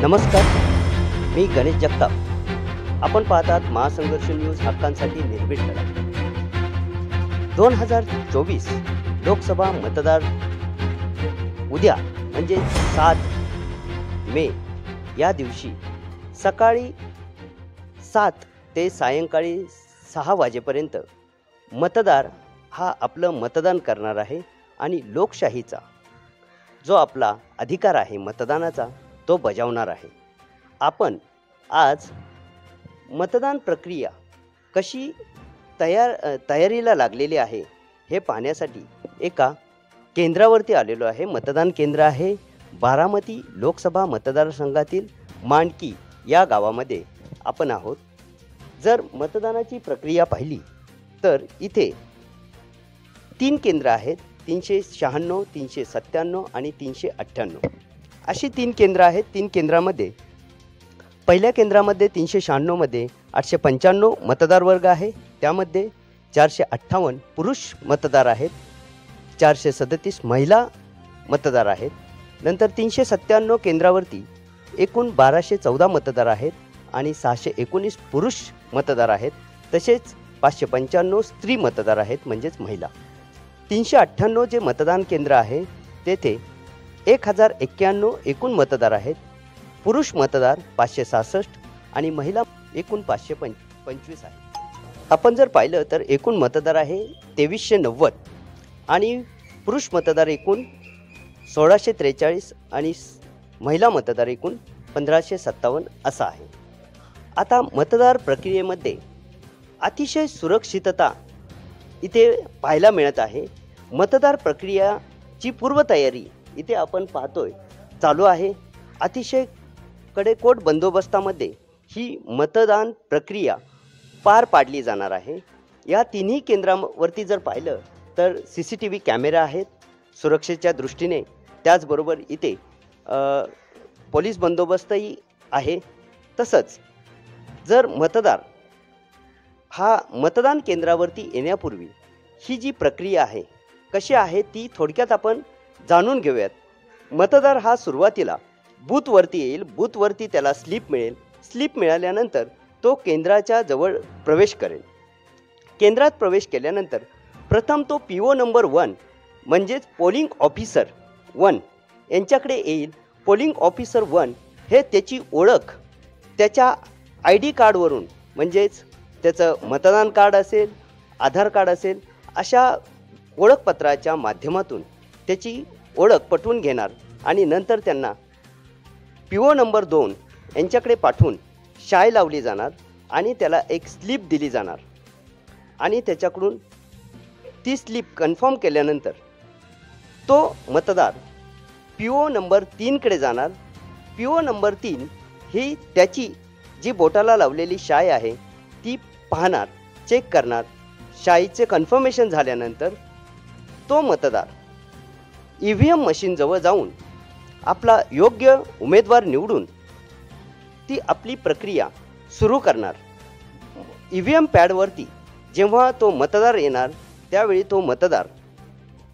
नमस्कार, मी गणेश जगताप. आपण पाहतात महासंघर्ष न्यूज, हक्कांसाठी निर्भीड लढा. 2024 लोकसभा मतदार उद्या म्हणजे 7 मे या दिवशी सकाळी 7 ते सायंकाळी 6 वाजेपर्यंत मतदार हा आपलं मतदान करणार आहे आणि लोकशाहीचा जो आपला अधिकार आहे मतदानाचा तो बजावणार आहे. आपण आज मतदान प्रक्रिया कशी तयारीला लागलेली आहे हे पाहण्यासाठी एका केंद्रावरती आलेलो आहे. मतदान केंद्र आहे बारामती लोकसभा मतदारसंघातील मांडकी या गावामध्ये आपण आहोत. जर मतदानाची प्रक्रिया पाहिली तर इथे 3 केंद्र आहेत. 396, 397 आणि 398 अशी 3 केंद्र आहेत. 3 केंद्रामध्ये पहिल्या केंद्रामध्ये 396 मध्ये 895 मतदार वर्ग आहे. त्यामध्ये 458 पुरुष मतदार आहेत, 437 महिला मतदार आहेत. नंतर 397 केंद्रावरती एकूण 1214 मतदार आहेत आणि 619 पुरुष मतदार आहेत. तसेच 595 स्त्री मतदार आहेत म्हणजेच महिला. 398 जे मतदान केंद्र आहे तेथे 1091 एकूण मतदार आहेत. पुरुष मतदार 566 आणि महिला एकूण 525 आहेत. आपण जर पाहिलं तर एकूण मतदार आहे 2390 आणि पुरुष मतदार एकूण 1643 आणि महिला मतदार एकूण 1557 असा आहे. आता मतदार प्रक्रियेमध्ये अतिशय सुरक्षितता इथे पाहायला मिळत आहे. मतदार प्रक्रियाची पूर्वतयारी इथे आपण पाहतोय चालू आहे. अतिशय कडेकोट बंदोबस्तामध्ये ही मतदान प्रक्रिया पार पाडली जाणार आहे. या तिन्ही केंद्रावरती जर पाहिलं तर CCTV कॅमेरा आहेत सुरक्षेच्या दृष्टीने. त्याचबरोबर इथे पोलीस बंदोबस्तही आहे. तसंच जर मतदार हा मतदान केंद्रावरती येण्यापूर्वी ही जी प्रक्रिया आहे कशी आहे ती थोडक्यात आपण जाणून घेऊयात. मतदार हा सुरुवातीला बूथवरती येईल. बूथवरती त्याला स्लिप मिळेल. स्लिप मिळाल्यानंतर तो केंद्राच्या जवळ प्रवेश करेल. केंद्रात प्रवेश केल्यानंतर प्रथम तो PO नंबर 1 म्हणजेच पोलिंग ऑफिसर 1 यांच्याकडे येईल. पोलिंग ऑफिसर 1 हे त्याची ओळख त्याच्या ID कार्डवरून म्हणजेच त्याचं मतदान कार्ड असेल, आधार कार्ड असेल अशा ओळखपत्राच्या माध्यमातून त्याची ओळख पटवून घेणार आणि नंतर त्यांना PO नंबर 2 यांच्याकडे पाठवून शाई लावली जाणार आणि त्याला एक स्लिप दिली जाणार आणि त्याच्याकडून ती स्लिप कन्फर्म केल्यानंतर तो मतदार PO नंबर 3 कडे जाणार. PO नंबर 3 ही त्याची जी बोटाला लावलेली शाई आहे ती पाहणार, चेक करणार. शाईचे कन्फर्मेशन झाल्यानंतर तो मतदार EVM मशीनजवळ जाऊन आपला योग्य उमेदवार निवडून ती आपली प्रक्रिया सुरू करणार. EVM पॅडवरती जेव्हा तो मतदार येणार त्यावेळी तो मतदार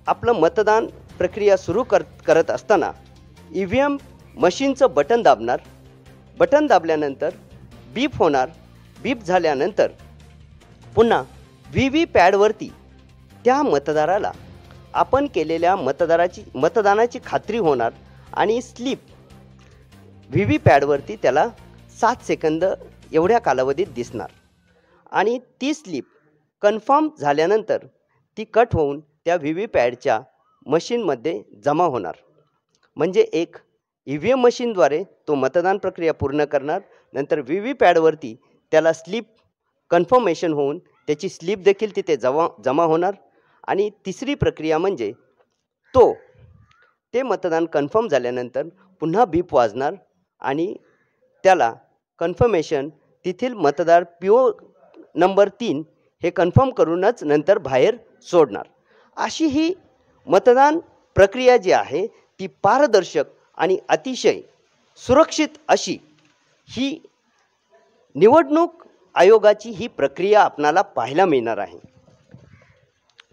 आपलं मतदान प्रक्रिया सुरू करत असताना EVM मशीनचं बटन दाबणार. बटन दाबल्यानंतर बीप होणार. बीप झाल्यानंतर पुन्हा VV पॅडवरती त्या मतदाराला आपण केलेल्या मतदानाची खात्री होणार आणि स्लिप VV पॅडवरती त्याला 7 सेकंद एवढ्या कालावधीत दिसणार आणि ती स्लिप कन्फर्म झाल्यानंतर ती कट होऊन त्या VV पॅडच्या मशीनमध्ये जमा होणार. म्हणजे एक EVM मशीनद्वारे तो मतदान प्रक्रिया पूर्ण करणार. नंतर VV पॅडवरती त्याला स्लिप कन्फर्मेशन होऊन त्याची स्लिप देखील तिथे जमा होणार. आणि तिसरी प्रक्रिया म्हणजे ते मतदान कन्फर्म झाल्यानंतर पुन्हा बीप वाजणार आणि त्याला कन्फर्मेशन तेथील मतदार PO नंबर 3 हे कन्फर्म करूनच नंतर बाहेर सोडणार. अशी ही मतदान प्रक्रिया जी आहे ती पारदर्शक आणि अतिशय सुरक्षित अशी ही निवडणूक आयोगाची ही प्रक्रिया आपणाला पाहायला मिळणार आहे.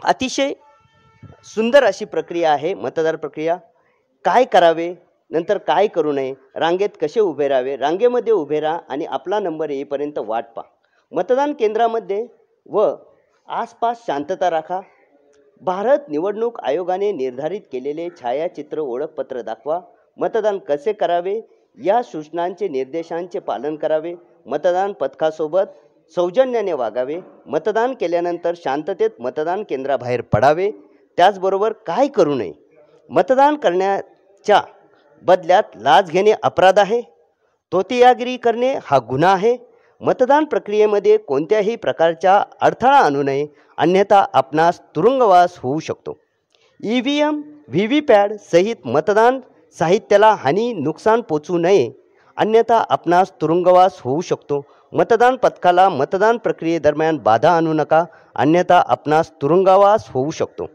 अतिशय सुंदर अशी प्रक्रिया आहे मतदार प्रक्रिया. काय करावे नंतर काय करू नये, रांगेत कसे उभे राहावे, रांगेमध्ये उभे राहा आणि आपला नंबर येईपर्यंत वाट पहा. मतदान केंद्रामध्ये व आसपास शांतता राखा. भारत निवडणूक आयोगाने निर्धारित केलेले छायाचित्र ओळखपत्र दाखवा. मतदान कसे करावे या सूचनांचे निर्देशांचे पालन करावे. मतदान पथकासोबत सौजन्याने वागावे. मतदान केल्यानंतर शांततेत मतदान केंद्राबाहेर पडावे. त्याचबरोबर काय करू नये, मतदान करण्याच्या बदल्यात लाच घेणे अपराध आहे. तोतियागिरी करणे हा गुन्हा आहे. मतदान प्रक्रियेमध्ये कोणत्याही प्रकारचा अडथळा आणू नये, अन्यथा आपणास तुरुंगवास होऊ शकतो. EVM व्हीव्हीपॅट सहित मतदान साहित्याला हानी नुकसान पोचू नये, अन्यथा आपणास तुरुंगवास होऊ शकतो. मतदान पथकाला मतदान प्रक्रियेदरम्यान बाधा आणू नका, अन्यथा आपणास तुरुंगवास होऊ शकतो.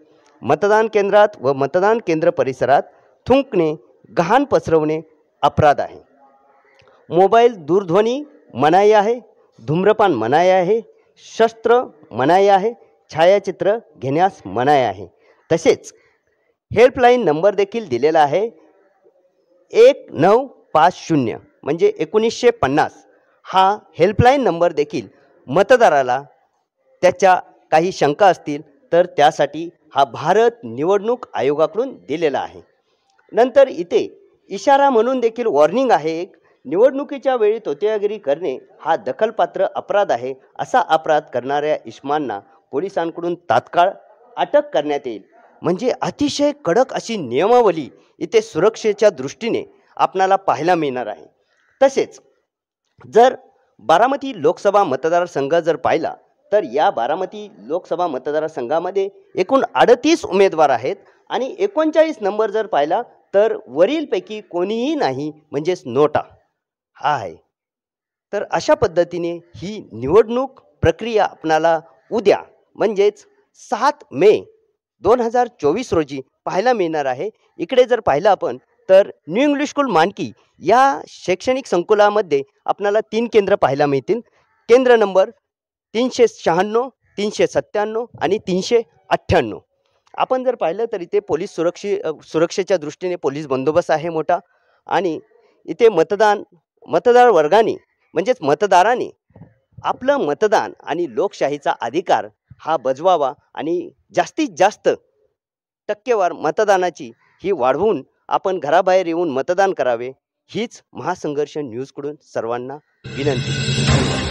मतदान केंद्रात व मतदान केंद्र परिसरात थुंकणे, घाण पसरवणे अपराध आहे. मोबाईल दूरध्वनी मनाई आहे. धूम्रपान मनाई आहे. शस्त्र मनाई आहे. छायाचित्र घेण्यास मनाई आहे. तसेच हेल्पलाईन नंबर देखील दिलेला आहे 1950 म्हणजे 1950 हा हेल्पलाईन नंबर देखील मतदाराला त्याच्या काही शंका असतील तर त्यासाठी हा भारत निवडणूक आयोगाकडून दिलेला आहे. नंतर इथे इशारा म्हणून देखील वॉर्निंग आहे एक, निवडणुकीच्या वेळी तोतियागिरी करणे हा दखलपात्र अपराध आहे. असा अपराध करणाऱ्या इस्मांना पोलिसांकडून तात्काळ अटक करण्यात येईल. म्हणजे अतिशय कडक अशी नियमावली इथे सुरक्षेच्या दृष्टीने आपणाला पाहायला मिळणार आहे. तसेच जर बारामती लोकसभा मतदारसंघ जर पाहिला तर या बारामती लोकसभा मतदारसंघामध्ये एकूण 38 उमेदवार आहेत आणि 39 नंबर जर पाहिला तर वरीलपैकी कोणीही नाही, म्हणजेच नोटा हा आहे. तर अशा पद्धतीने ही निवडणूक प्रक्रिया आपणाला उद्या म्हणजेच 7 मे 2024 रोजी पाहायला मिळणार आहे. इकडे जर पाहिलं आपण तर न्यू इंग्लिश स्कूल मानकी या शैक्षणिक संकुलामध्ये आपल्याला 3 केंद्र पाहायला मिळतील. केंद्र नंबर 396, 397 आणि 398. आपण जर पाहिलं तर इथे पोलीस सुरक्षेच्या दृष्टीने पोलीस बंदोबस्त आहे मोठा. आणि इथे मतदार वर्गाने म्हणजेच मतदारांनी आपलं मतदान आणि लोकशाहीचा अधिकार हा बजवावा आणि जास्तीत जास्त टक्केवार मतदानाची ही वाढवून आपण घराबाहेर येऊन मतदान करावे, हीच महासंघर्ष न्यूजकडून सर्वांना विनंती.